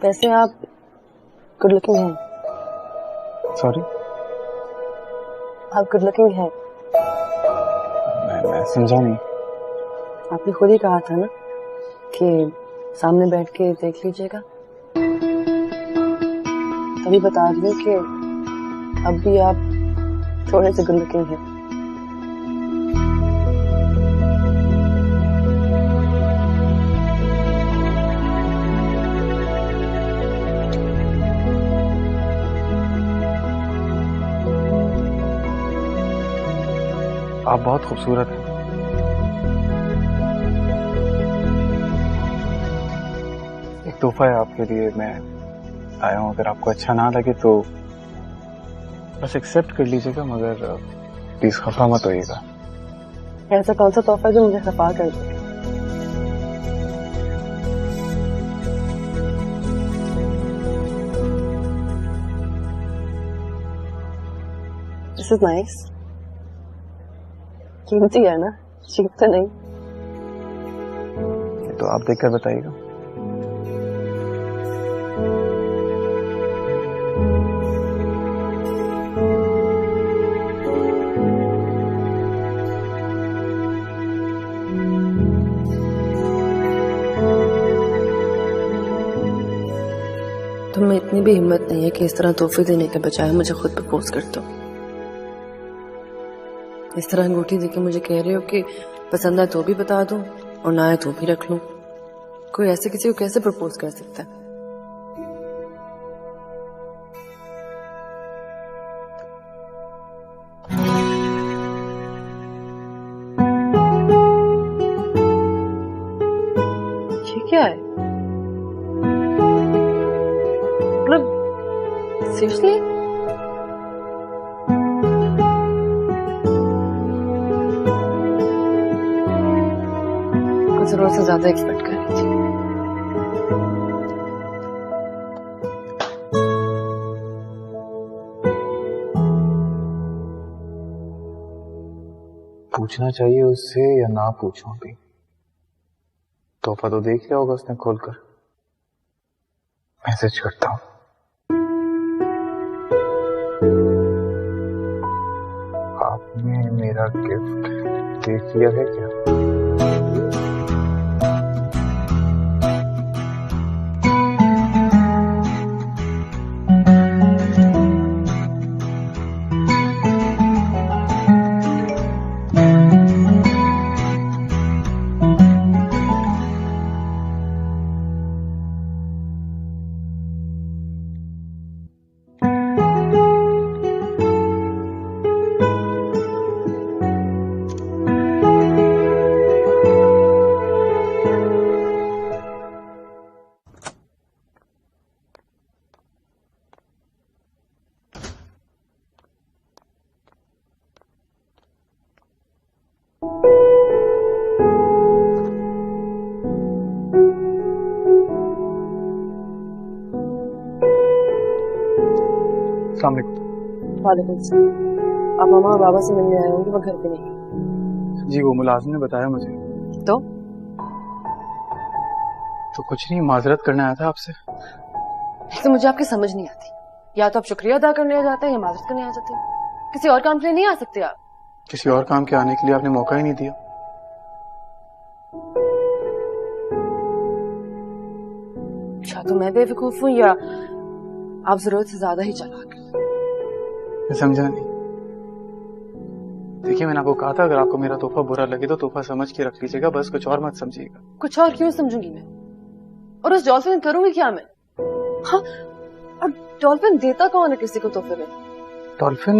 वैसे आप गुड लुकिंग हैं। सॉरी? आप गुड लुकिंग हैं। मैं समझा नहीं। आपने खुद ही कहा था ना कि सामने बैठ के देख लीजिएगा, तभी बता रही हूँ कि अब भी आप थोड़े से गुड लुकिंग हैं। आप बहुत खूबसूरत हैं। एक तोहफा है आपके लिए, मैं आया हूँ। अगर आपको अच्छा ना लगे तो बस एक्सेप्ट कर लीजिएगा, मगर प्लीज खफा मत होइएगा। ऐसा कौन सा तोहफा जो मुझे खफा कर दे? This is nice. कीमती है ना, चीप तो नहीं। ये तो आप देखकर बताइएगा। तुम में इतनी भी हिम्मत नहीं है कि इस तरह तोहफे देने के बजाय मुझे खुद प्रपोज कर दो। इस तरह अंगूठी देके मुझे कह रहे हो कि पसंद आए तो भी बता दूं और ना आए तो भी रख लूं। कोई ऐसे किसी को कैसे प्रपोज कर सकता है? ये क्या है? मतलब सीरियसली? कुछ जरूरत से ज्यादा एक्सपेक्ट कर रही थी। पूछना चाहिए उससे या ना पूछूं अभी? तोहफा तो देख लिया होगा उसने खोलकर। मैसेज करता हूं। आपने मेरा गिफ्ट देख लिया है क्या? वालेकुम सलाम। आप मामा और बाबा से मिलने आए होंगे, वो घर पे नहीं। जी वो मुलाजिम ने बताया मुझे। तो कुछ नहीं, माजरत करने आया था आपसे। तो मुझे आपकी समझ नहीं आती, या तो आप शुक्रिया अदा करने आ जाते हैं या माजरत करने आ जाते हैं। किसी और काम के लिए नहीं आ सकते आप? किसी और काम के आने के लिए आपने मौका ही नहीं दिया। अच्छा तो मैं बेवकूफ हूँ या आप जरूरत से ज्यादा ही चालाक हैं? मैं समझा नहीं। देखिए मैंने आपको कहा था अगर आपको मेरा तोहफा बुरा लगे तो तोहफा समझ के रख लीजिएगा, बस कुछ और मत समझिएगा। कुछ और क्यों समझूंगी मैं? और उस डॉल्फिन करूंगी क्या मैं? हाँ, और डॉल्फिन देता कौन है किसी को तोहफे में? डॉल्फिन?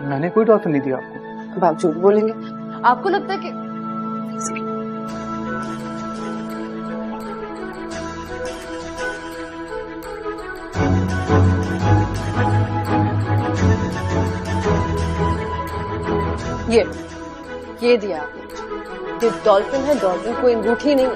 मैंने कोई डॉल्फिन नहीं दिया आपको। अब आप झूठ बोलेंगे। आपको लगता है कि ये दिया आपने। ये डॉल्फिन है, डॉल्फिन कोई अंगूठी नहीं है।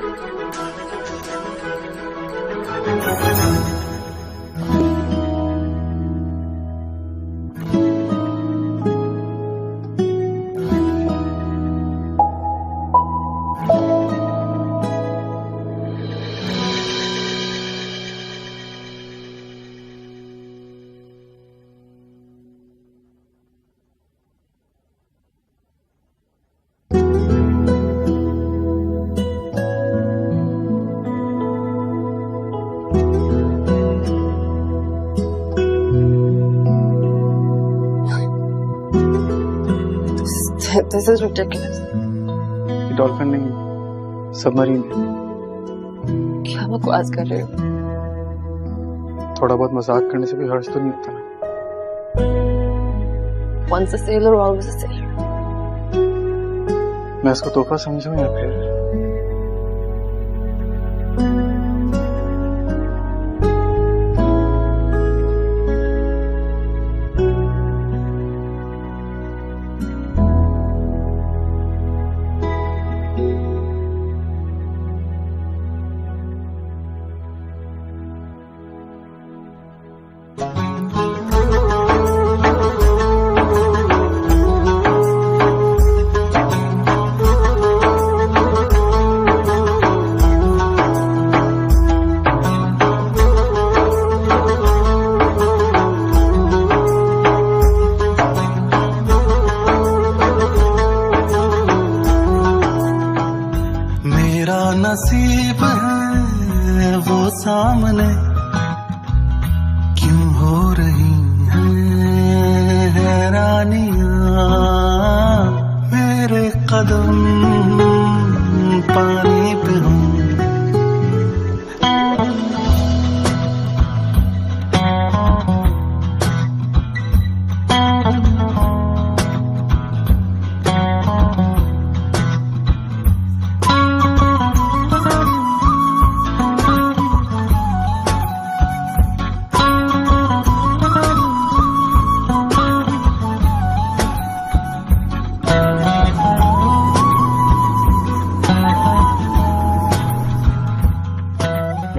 This is ridiculous. ये डॉल्फिन नहीं है, सबमरीन है। क्या बकवास कर रहे हो? थोड़ा बहुत मजाक करने से कोई हर्ज तो नहीं होता ना। Once a sailor, always a sailor. मैं इसको तोहफा समझूं या फिर? नसीब है वो सामने क्यों हो रही हैं हैरानियां, मेरे कदम पानी पे हूँ।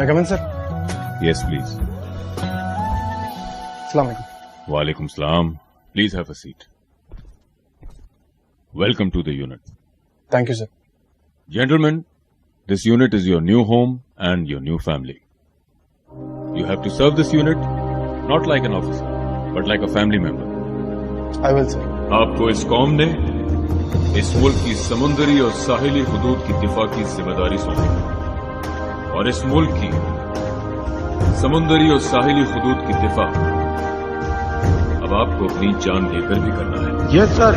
मैं कम इन सर? Yes, please. अस्सलाम वालेकुम। Walaikum salam. Please have a seat. Welcome to the unit. Thank you sir. Gentlemen, this unit is your new home and your new family. You have to serve this unit not like an officer, but like a family member. I will, sir. आपको इस कौम ने इस मुल्क की समुद्री और साहिली हुदूद की दिफा की जिम्मेदारी सौंपी और इस मुल्क की समुद्री और साहिली हुदूद की दिफा अब आपको अपनी जान देकर भी करना है। Yes sir.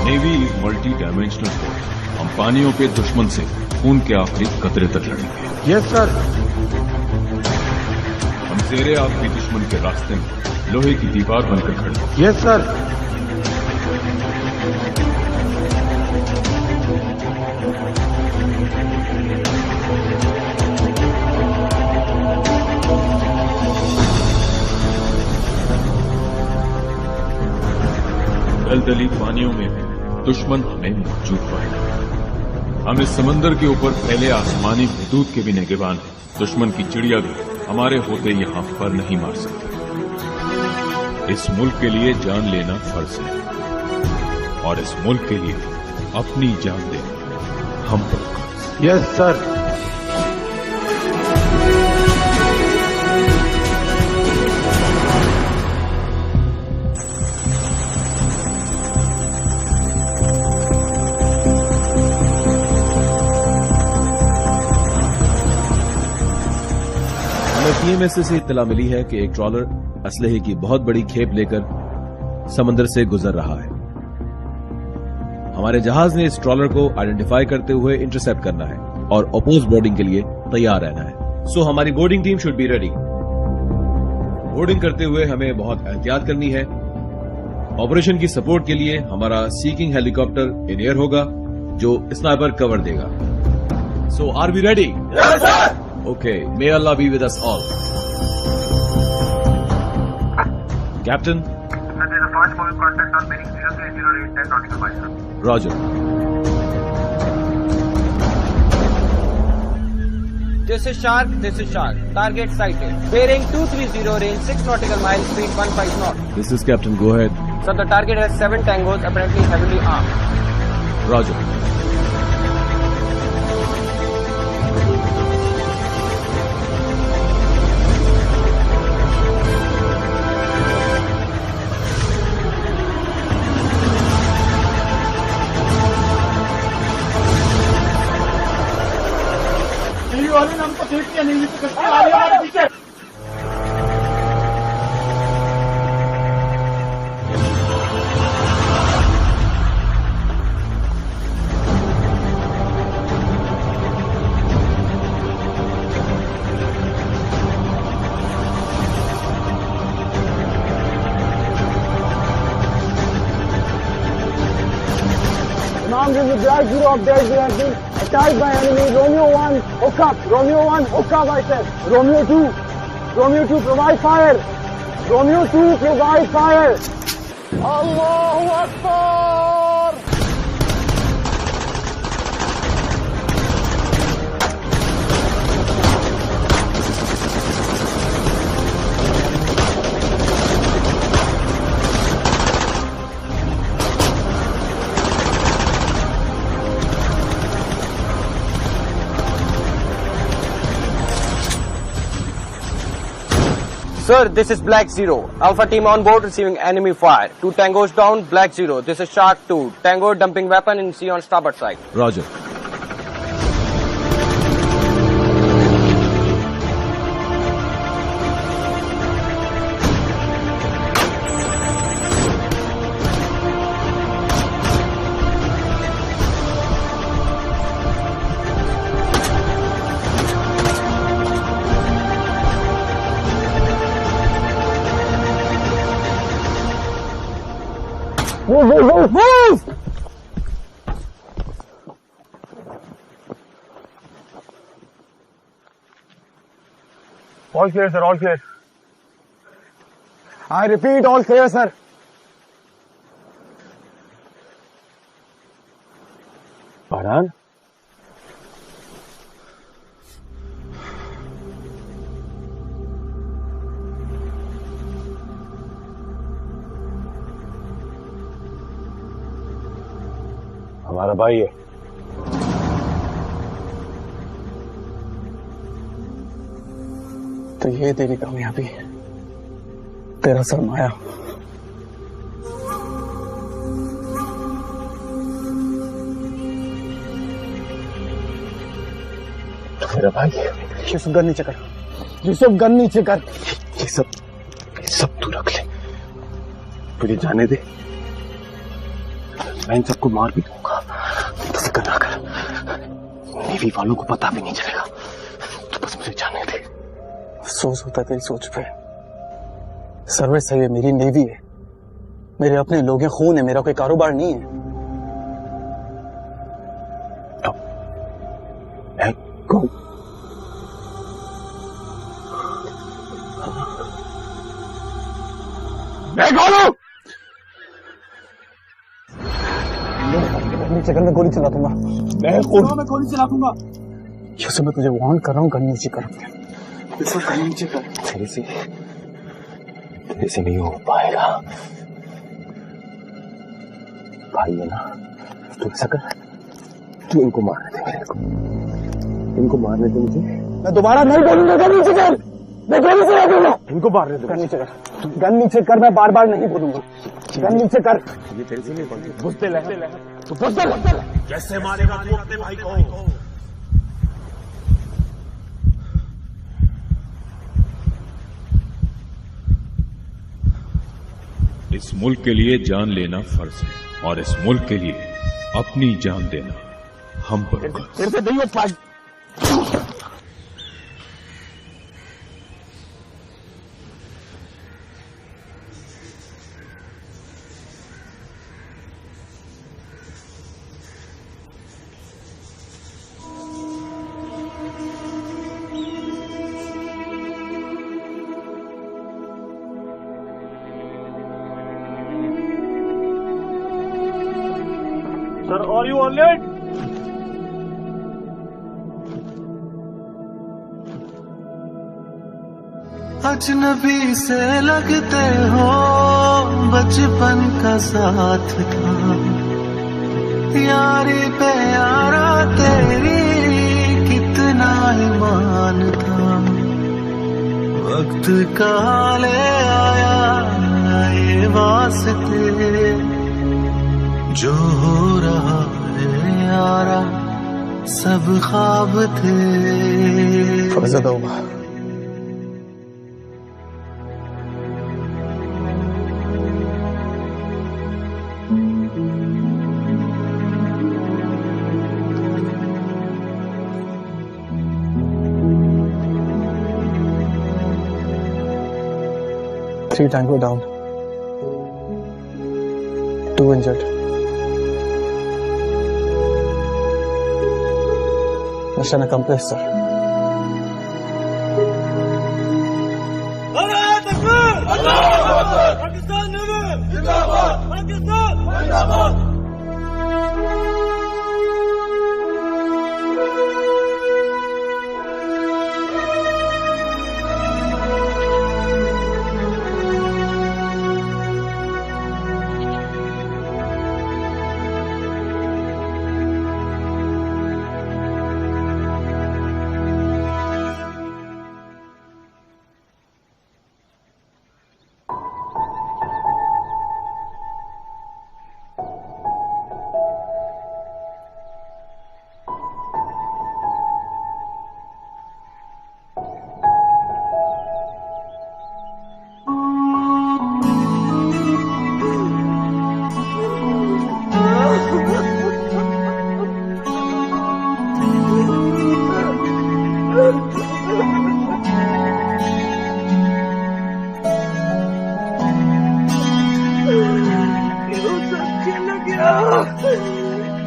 Navy is multi dimensional force. हम पानियों के दुश्मन से खून के आखिरी कतरे तक लड़ेंगे। Yes sir. हम तेरे आपके दुश्मन के रास्ते में लोहे की दीवार बनकर खड़े हैं। Yes sir. दलदली पानियों में भी दुश्मन हमें मौजूद पाएगा। हम इस समंदर के ऊपर फैले आसमानी हुदूद के भी निगहबान हैं। दुश्मन की चिड़िया भी हमारे होते यहाँ पर नहीं मार सकती। इस मुल्क के लिए जान लेना फर्ज है और इस मुल्क के लिए अपनी जान देना हम पर। Yes sir. टीएमएसए से इत्तला मिली है कि एक ट्रॉलर असलहे की बहुत बड़ी खेप लेकर समंदर से गुजर रहा है। हमारे जहाज ने इस ट्रॉलर को आइडेंटिफाई करते हुए इंटरसेप्ट करना है और अपोज बोर्डिंग के लिए तैयार रहना है। सो हमारी boarding team should be ready. Boarding करते हुए हमें बहुत एहतियात करनी है। ऑपरेशन की सपोर्ट के लिए हमारा सीकिंग हेलीकॉप्टर इन एयर होगा जो स्नाइपर कवर देगा। So are we ready? Okay, may Allah be with us all. Captain? Sir, there's a fast moving contact on bearing 0308 10 nautical miles, sir. Roger. This is Shark, Target sighted. Bearing 230, range 6 nautical miles, speed 15 knots. This is Captain, go ahead. Sir, the target has 7 tangos, apparently heavily armed. Roger. हमको देखते नहीं तो आ रही हमारे पीछे। Command is the Black Zero update. We have been attacked by enemy. Romeo 1, hook up. Romeo 1, hook up, I said. Romeo 2, provide fire. Romeo 2, provide fire. Allahu Akbar. Sir, this is Black Zero. Alpha team on board receiving enemy fire. 2 tangos down, Black Zero. This is Shark 2. Tango dumping weapon in sea on starboard side. Roger. Move! All clear, sir, all clear. I repeat, all clear, sir. Farhan, हमारा भाई है। तो ये तेरी कामयाबी, तेरा सरमाया। मेरा भाई, यूसुफ गन नीचे कर, यूसुफ गन नीचे कर। ये सब तू रख ले, तुझे जाने दे, मैं इन सबको मार भी दूंगा, तो फिक्र ना कर, नेवी वालों को पता भी नहीं चलेगा, तो बस मुझे जाने दे। अफसोस होता है तेरी सोच पे। सर्विस है ये, मेरी नेवी है, मेरे अपने लोग हैं, खून है, मेरा कोई कारोबार नहीं है। कौन? मैं कौन हूं? नीचे कर, मैं गोली चला दूंगा। मैं कौन? मैं गोली चला दूंगा। यूसुफ, मैं तुझे वार्न कर रहा हूँ, गन नीचे कर। यूसुफ, गन नीचे कर। तेरे से नहीं हो पाएगा। भाई है ना, तू ऐसा कर, तू इनको मारने दे मेरे को, इनको मारने दे मुझे। मैं दोबारा नहीं बोलूंगा, गन नीचे कर। मैं गोली चला दूंगा। इनको मारने दे। गन नीचे कर, गन नीचे कर, मैं बार बार नहीं बोलूंगा। गन नीचे कर। ये तेरे से नहीं बनती। बुझते तू बुझते कैसे मारेगा तू अपने भाई को? इस मुल्क के लिए जान लेना फर्ज है और इस मुल्क के लिए अपनी जान देना हम पर फर्ज। तेरे से नहीं हो पाएगा। Sir, are you on it? अजनबी से लगते हो, बचपन का साथ था, यारी पे यारा तेरी कितना ईमान था। वक्त का ले आया ये वास्ते, जो हो रहा है यारा सब ख्वाब थे। फर्ज तौबा। Three Tango down, 2 injured. Mission accomplished, sir. Pakistan जिंदाबाद, पाकिस्तान जिंदाबाद।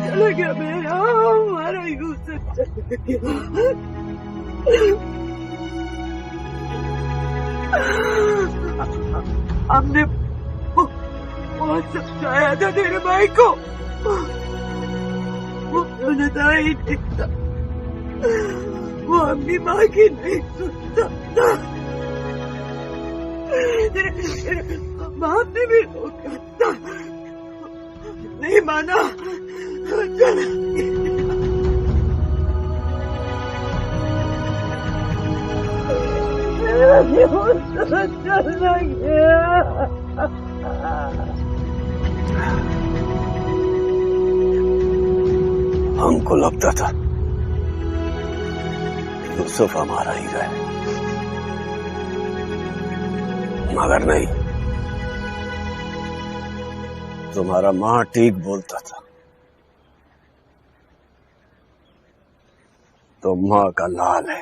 चला गया मेरा हमारा यूसुफ चला गया। हमने बहुत समझाया था तेरे भाई को, सुनता ही नहीं था, वो अपनी माँ की नहीं सुनता था। बाप ने भी रोका था, नहीं माना, चला चला गया। हमको लगता था यूसुफ हमारा हीरा है, मगर नहीं, तुम्हारा माँ ठीक बोलता था। तो माँ का लाल है।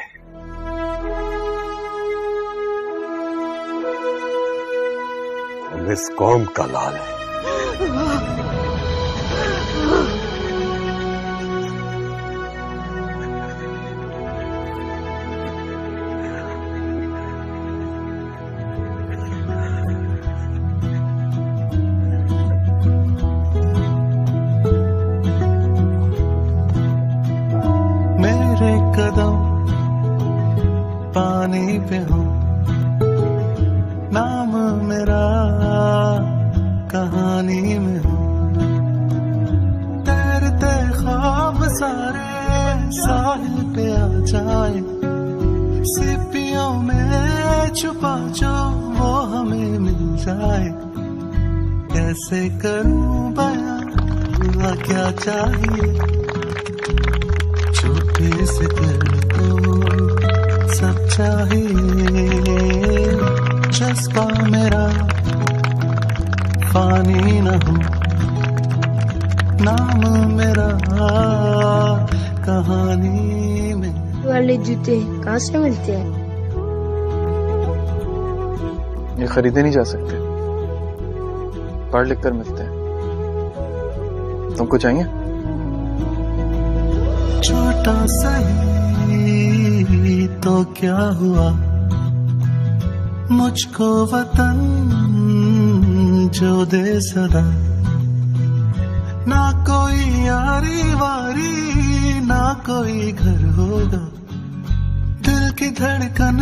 तुम इस कौम का लाल है। मेरे कदम पानी पे हो, नाम मेरा कहानी में हो, तैरते ख्वाब सारे साहिल पे आ जाए, सीपियों में छुपा जो वो हमें मिल जाए। कैसे करूं बयां क्या चाहिए, छोटे से दिल को सब चाहिए। जज्बा मेरा फानी न हो, नाम मेरा कहानी में। वाले जूते कहाँ से मिलते हैं? ये खरीदे नहीं जा सकते, पढ़ लिख कर मिलते हैं। तुमको चाहिए? छोटा सही तो क्या हुआ, मुझको वतन जो दे सदा, ना कोई यारी वारी ना कोई घर होगा, दिल की धड़कन